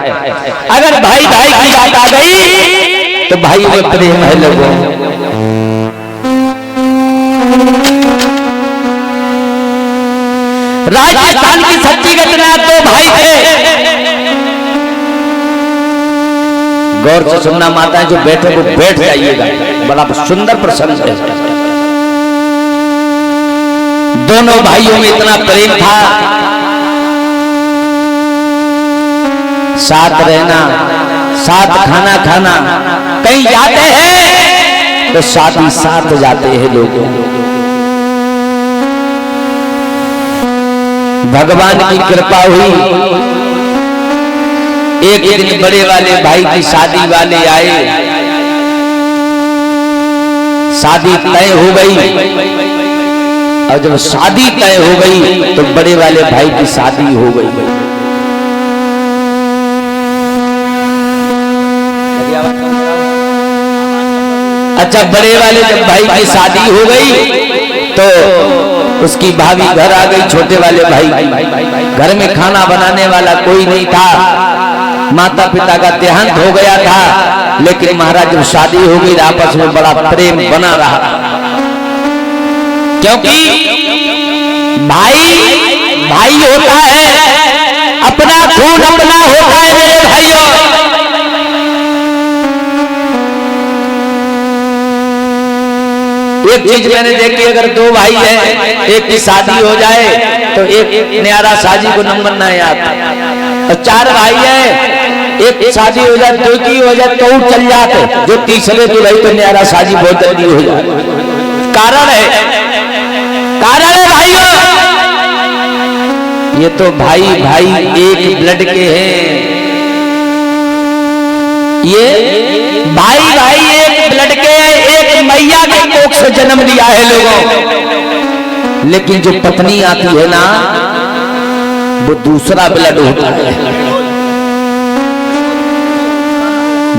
अगर भाई भाई की बात आ गई तो भाई में प्रेम है लोगों। राजस्थान की सच्ची घटना, दो भाई थे, गौर से सुनना माता जो बैठे वो बैठ जाइएगा, बड़ा सुंदर प्रसंग है। दोनों भाइयों में इतना प्रेम था, साथ रहना, साथ खाना खाना, कहीं जाते हैं तो साथ ही साथ जाते हैं लोगों। भगवान की कृपा हुई, एक दिन बड़े वाले भाई की शादी वाले आए, शादी तय हो गई, और जब शादी तय हो गई तो बड़े वाले भाई की शादी हो गई। अच्छा, बड़े वाले जब भाई की शादी हो गई तो उसकी भाभी घर आ गई, छोटे वाले भाई घर में खाना बनाने वाला कोई नहीं था, माता पिता का देहांत हो गया था, लेकिन महाराज जब शादी हो गई आपस में बड़ा प्रेम बना रहा, क्योंकि भाई भाई होता है, अपना खून अपना होता है मेरे भाइयों। एक चीज मैंने देखी, अगर दो भाई हैं, एक की शादी हो जाए तो एक न्यारा साजी को नंबर ना आता, और चार भाई हैं, एक शादी हो जाए, दो की हो जाए तो चल जाते, जो तीसरे की रही तो न्यारा साजी बहुत जल्दी हो जाए। कारण है भाइयों, ये तो भाई भाई एक ब्लड के हैं, ये भाई भाई एक ब्लड के, एक मैया के कोख से जन्म लिया है लोगों। लेकिन जो पत्नी आती है ना, वो दूसरा ब्लड होता है,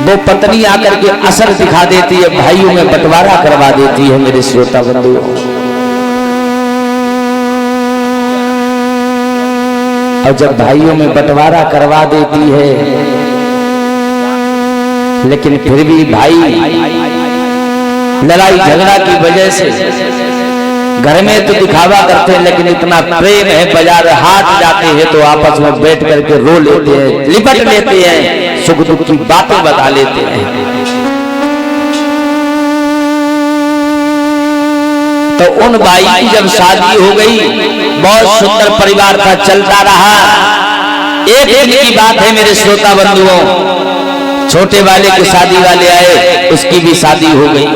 वो पत्नी आकर के असर दिखा देती है, भाइयों में बंटवारा करवा देती है मेरे श्रोता बंधुओं। और जब भाइयों में बंटवारा करवा देती है, लेकिन फिर भी भाई लड़ाई झगड़ा की वजह से घर में तो दिखावा करते हैं, लेकिन इतना प्रेम है, बाजार हाथ जाते हैं तो आपस में बैठ करके रो लेते हैं, लिपट लेते हैं, सुख दुख की बातें बता लेते हैं। तो उन भाई की जब शादी हो गई, बहुत सुंदर परिवार था, चलता रहा। एक दिन की बात है मेरे श्रोता बंधुओं, छोटे वाले की शादी वाले आए, उसकी भी शादी हो गई।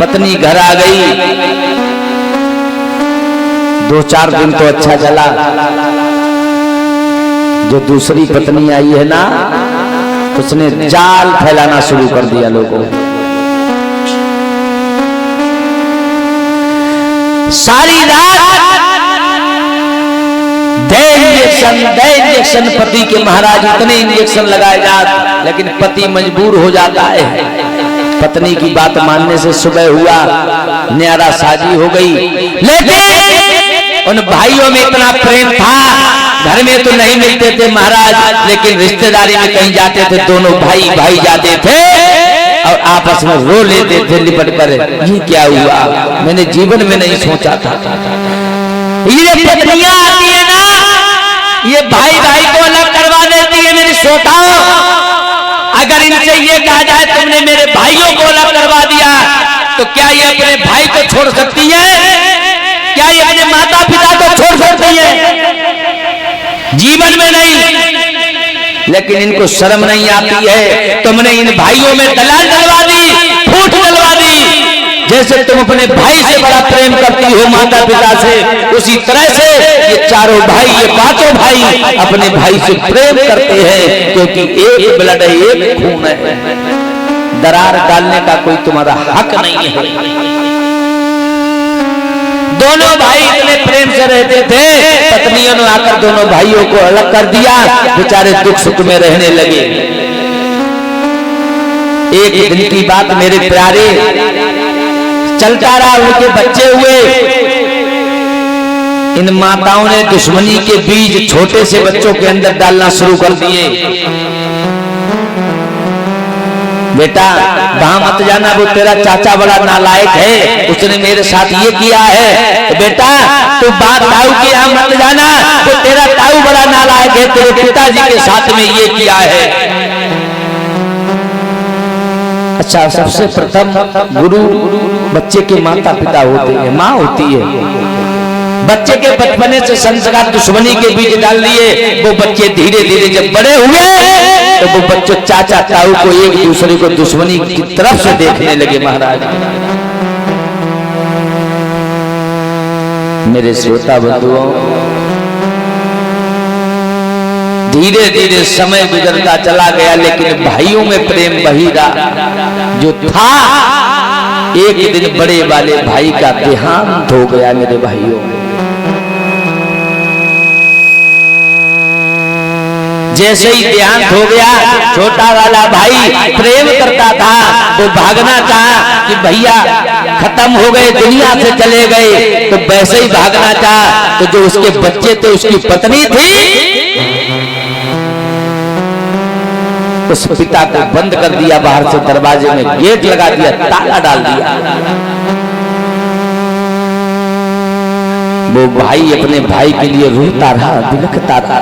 पत्नी घर आ गई, 2-4 दिन तो अच्छा चला। जो दूसरी पत्नी आई है ना, उसने जाल फैलाना शुरू कर दिया लोगों। सारी रात दे इंजेक्शन पति के महाराज इतने इंजेक्शन लगाए जाते, लेकिन पति मजबूर हो जाता है। पत्नी की बात मानने से सुबह हुआ, न्यारा साजी हो गई, लेकिन उन भाइयों में इतना प्रेम था, घर में तो नहीं मिलते थे महाराज, लेकिन रिश्तेदारी में कहीं जाते थे, दोनों भाई भाई जाते थे और आपस में रो लेते थे लिपट कर। ये क्या हुआ, मैंने जीवन में नहीं सोचा था। ये पत्नियां आती है ना, ये भाई भाई को अलग करवा देती है मेरी श्रोताओं। अगर इनसे ये कहा जाए तुमने मेरे भाइयों को अलग करवा दिया, तो क्या ये अपने भाई को छोड़ सकती है? क्या ये अपने माता पिता को छोड़ सकती है? जीवन में नहीं। लेकिन इनको शर्म नहीं आती है, तुमने इन भाइयों में दलाल डलवा दी, फूट डलवा दी। जैसे तुम अपने भाई से बड़ा प्रेम करती हो माता पिता से, उसी तरह से ये चारों भाई, ये पांचों भाई अपने भाई से प्रेम करते हैं, क्योंकि एक ब्लड है, एक खून है। दरार डालने का कोई तुम्हारा हक नहीं है। दोनों भाई इतने प्रेम से रहते थे, पत्नियों ने आकर दोनों भाइयों को अलग कर दिया, बेचारे दुख सुख में रहने लगे। एक दिन की बात मेरे प्यारे, चलता रहा, उनके बच्चे हुए, इन माताओं ने दुश्मनी के बीज छोटे से बच्चों के अंदर डालना शुरू कर दिए। बेटा वहां मत जाना, वो तेरा चाचा बड़ा नालायक है, उसने मेरे साथ ये किया है। तो बेटा तू बात ताऊ के यहाँ मत जाना, वो तेरा ताऊ बड़ा नालायक है, तेरे पिताजी के साथ में ये किया है। अच्छा, सबसे प्रथम गुरु बच्चे के माता पिता होते हैं, माँ होती है। बच्चे के बचपने से संस्कार दुश्मनी के बीज डाल दिए, वो बच्चे धीरे धीरे जब बड़े हुए तो वो बच्चों चाचा ताऊ को एक दूसरे को दुश्मनी की तरफ से देखने लगे। महाराज मेरे श्रोता बंधुओं, धीरे धीरे समय गुजरता चला गया, लेकिन भाइयों में प्रेम वही रहा जो था। एक दिन बड़े वाले भाई का देहांत हो गया। मेरे भाइयों, जैसे ही देहांत हो गया, छोटा वाला भाई प्रेम करता था, वो भागना चाहा कि भैया खत्म हो गए, दुनिया से चले गए, तो वैसे ही भागना चाहा। तो जो उसके बच्चे थे, उसकी पत्नी थी, उस पिता को बंद कर दिया, बाहर से दरवाजे में गेट लगा दिया, ताला डाल दिया। वो भाई अपने भाई के लिए रोता रहा, बिलखता रहा,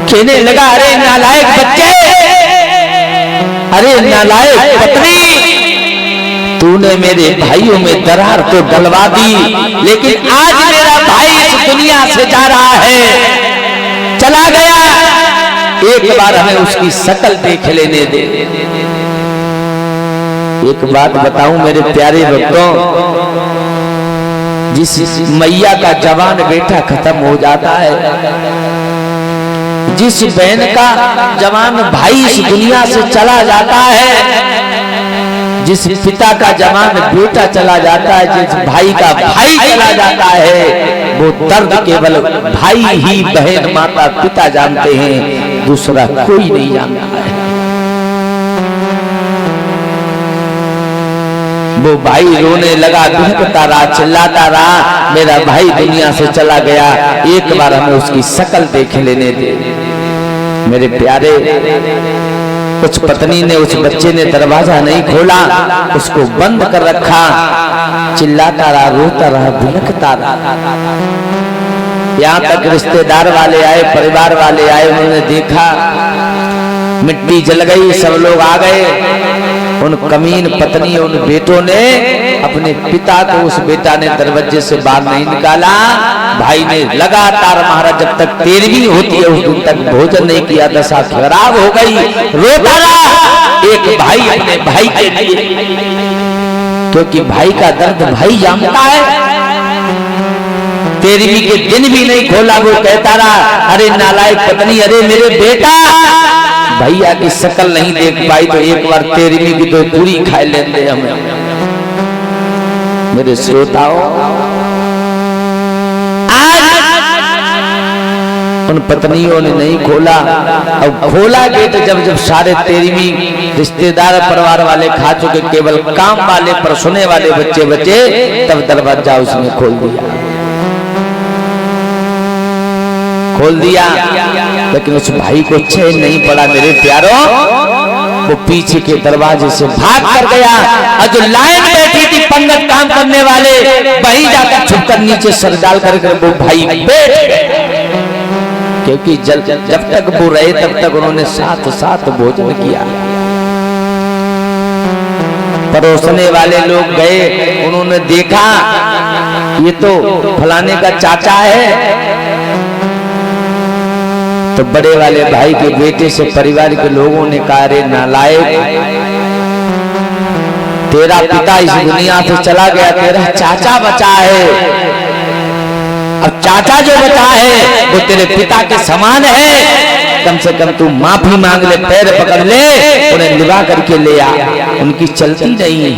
कहने लगा, अरे नालायक बच्चे, अरे नालायक पत्नी, तूने मेरे भाइयों में दरार तो डलवा दी, लेकिन आज मेरा भाई इस दुनिया से जा रहा है, चला गया, एक बार हमें उसकी शक्ल देख लेने दे। एक बात बताऊं मेरे प्यारे भक्तों, जिस मैया का जवान बेटा खत्म हो जाता है, जिस बहन का जवान भाई इस दुनिया से चला जाता है, जिस पिता का जवान बेटा चला जाता है, जिस भाई का भाई चला जाता है, वो दर्द केवल भाई ही, बहन, माता, पिता जानते हैं, दूसरा कोई नहीं जानता है। वो भाई रोने लगा, बिलखता रहा, चिल्लाता रहा, मेरा भाई दुनिया से चला गया, एक बार हमें उसकी शक्ल देख लेने दे। मेरे प्यारे, उस पत्नी ने, उस बच्चे ने दरवाजा नहीं खोला, उसको बंद कर रखा, चिल्लाता रहा, रोता रहा, बिलखता रहा। यहाँ तक रिश्तेदार वाले आए, परिवार वाले आए, उन्होंने देखा मिट्टी जल गई, सब लोग आ गए। उन कमीन पत्नी, उन बेटों ने अपने पिता को, उस बेटा ने दरवाजे से बाहर नहीं निकाला। भाई ने लगातार, महाराज जब तक 13वीं होती है उस दिन तक भोजन नहीं किया, दशा खराब हो गई, रोता रहा। एक भाई अपने भाई के लिए, क्योंकि भाई का दर्द भाई जानता है। 13वीं के दिन भी नहीं खोला, वो कहता रहा, अरे नालायक पत्नी, अरे मेरे बेटा, भैया की शक्ल नहीं देख पाई तो एक बार 13वीं की तो पूरी खाए लेते हमें। मेरे श्रोताओं, आज उन पत्नियों ने नहीं खोला। अब खोला गेट जब सारे 13वीं रिश्तेदार परिवार वाले खा चुके, केवल काम वाले पर सुने वाले बच्चे बचे, तब दरवाजा उसने खोल दिया। लेकिन उस भाई को चैन नहीं पड़ा। मेरे प्यारों, वो पीछे के दरवाजे से भाग कर गया, और जो लाइन बैठी थी पंगत काम करने वाले, वहीं जाकर छुपकर नीचे सर डाल कर वो भाई बैठ गए। क्योंकि जब तक वो रहे तब तक उन्होंने साथ साथ भोजन किया। परोसने वाले लोग गए, उन्होंने देखा ये तो फलाने का चाचा है, तो बड़े वाले भाई के बेटे से परिवार के लोगों ने कहा, रे नालायक, तेरा पिता इस दुनिया से चला गया, तेरा चाचा बचा है। अब चाचा जो बचा है वो तेरे पिता के समान है, कम से कम तू माफी मांग ले, पैर पकड़ ले, उन्हें निभा करके ले आ। उनकी चलती नहीं है।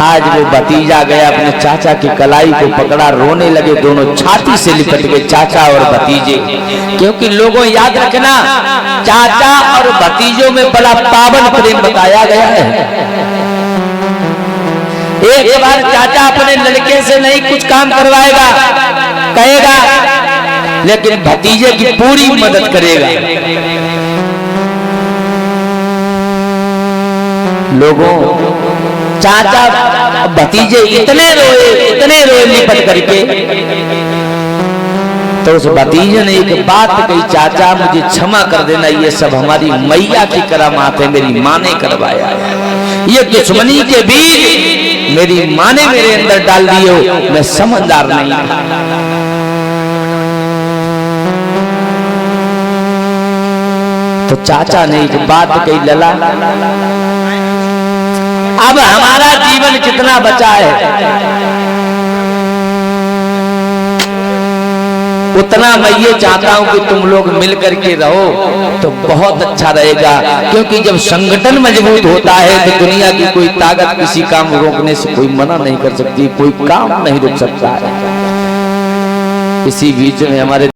आज वो भतीजा गया, अपने चाचा की कलाई को पकड़ा, रोने लगे, दोनों छाती से लिपट गए, चाचा और भतीजे। क्योंकि लोगों याद रखना, चाचा और भतीजों में बड़ा पावन प्रेम बताया गया है। एक बार चाचा अपने लड़के से नहीं कुछ काम करवाएगा, कहेगा, लेकिन भतीजे की पूरी मदद करेगा। लोगों, चाचा भतीजे इतने रोए लिपट करके, तो उस भतीजे ने एक बात कही, चाचा मुझे क्षमा कर देना, ये सब हमारी मैया की करामात है, मेरी माँ ने करवाया। ये दुश्मनी के बीज मेरी माँ ने मेरे अंदर डाल दिए हो, मैं समझदार नहीं। तो चाचा ने एक बात कही, लला अब हमारा जीवन कितना बचा है, उतना मैं ये चाहता हूं कि तुम लोग मिल करके रहो तो बहुत अच्छा रहेगा। क्योंकि जब संगठन मजबूत होता है तो दुनिया की कोई ताकत किसी काम रोकने से कोई मना नहीं कर सकती, कोई काम नहीं रुक सकता है। इसी बीच में हमारे